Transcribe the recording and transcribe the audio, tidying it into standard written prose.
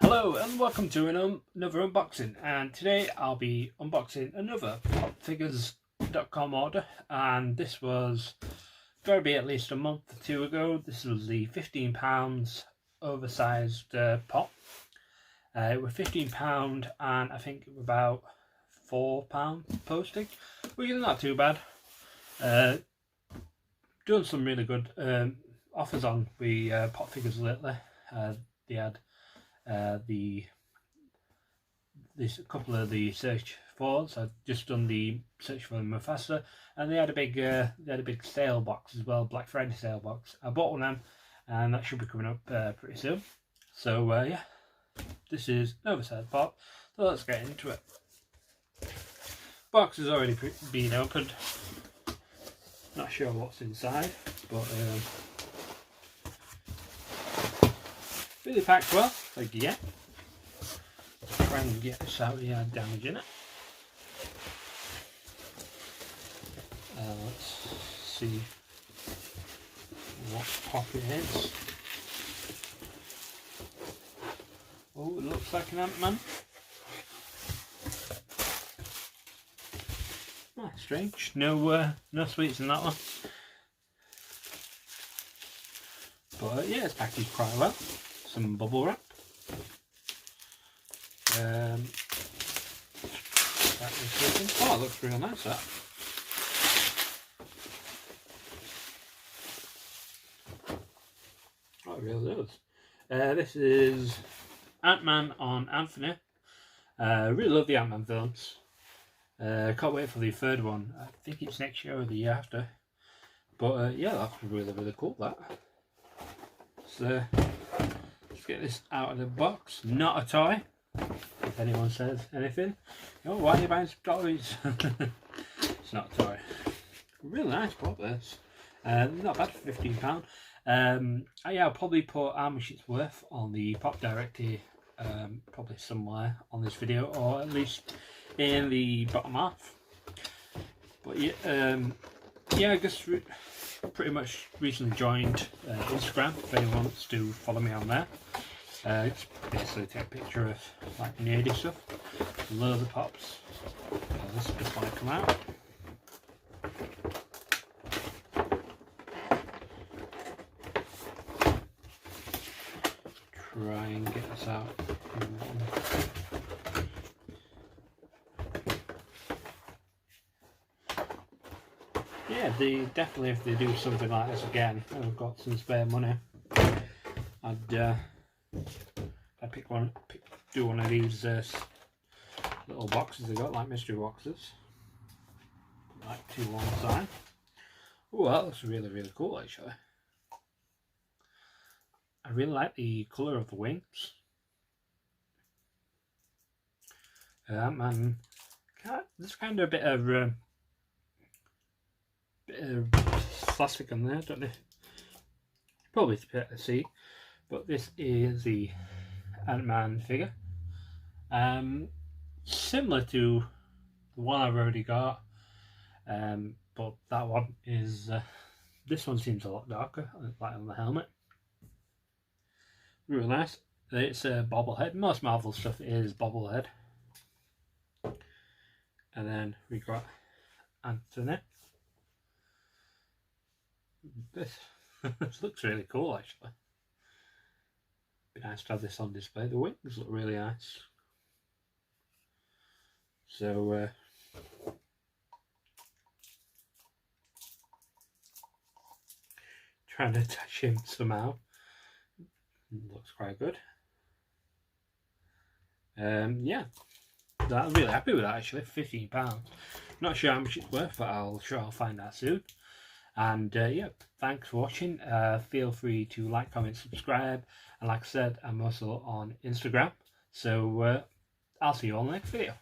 Hello and welcome to another unboxing, and today I'll be unboxing another popfigures.com order, and this was got to be at least a month or two ago. This was the £15 oversized pop. It was £15 and I think it was about £4 postage, which is not too bad. Doing some really good offers on the pop figures lately. They had this couple of the search for. So I've just done the search for them faster, and they had a big sale box as well, Black Friday sale box. I bought one of them, and that should be coming up pretty soon. So yeah, this is an oversized pop. So let's get into it. Box has already been opened. Not sure what's inside, but really packed well, like you get. Try and get this out without damaging it. Let's see what pop it is. Oh, it looks like an Ant-Man. Oh, strange. No sweets in that one. But yeah, it's packaged quite well. Some bubble wrap. Oh, it looks real nice, that. Oh, it really does. This is Ant-Man on Ant-thony. Really love the Ant-Man films. Can't wait for the third one. I think it's next year or the year after. But yeah, that's really cool, that. So let's get this out of the box. Not a toy. If anyone says anything, oh, why are you buying some toys? It's not a toy. Really nice pop, this. Not bad for £15. Yeah, I'll probably put how much it's worth on the pop directory, probably somewhere on this video, or at least in the bottom half. But yeah, I guess pretty much recently joined Instagram. If anyone wants to follow me on there. It's basically take a picture of like nerdy stuff. Loads of pops. This is just want to come out. Try and get this out. Yeah, definitely, if they do something like this again, and I've got some spare money, I'd do one of these little boxes they got, like mystery boxes, like two on the side. Oh, that looks really cool, actually. I really like the colour of the wings. Man, there's kind of a bit of plastic on there, don't they? Probably to better see, but this is the Ant-Man figure. Similar to the one I've already got, but that one is this one seems a lot darker, like on the helmet. Really nice. It's a bobblehead. Most Marvel stuff is bobblehead. And then we got Ant-thony. This looks really cool, actually. Be nice to have this on display. The wings look really nice. So trying to attach him somehow. Looks quite good. Yeah, I'm really happy with that, actually. £15. Not sure how much it's worth, but I'll find out soon. And yeah, thanks for watching. Feel free to like, comment, subscribe, and like I said, I'm also on Instagram. So I'll see you all in the next video.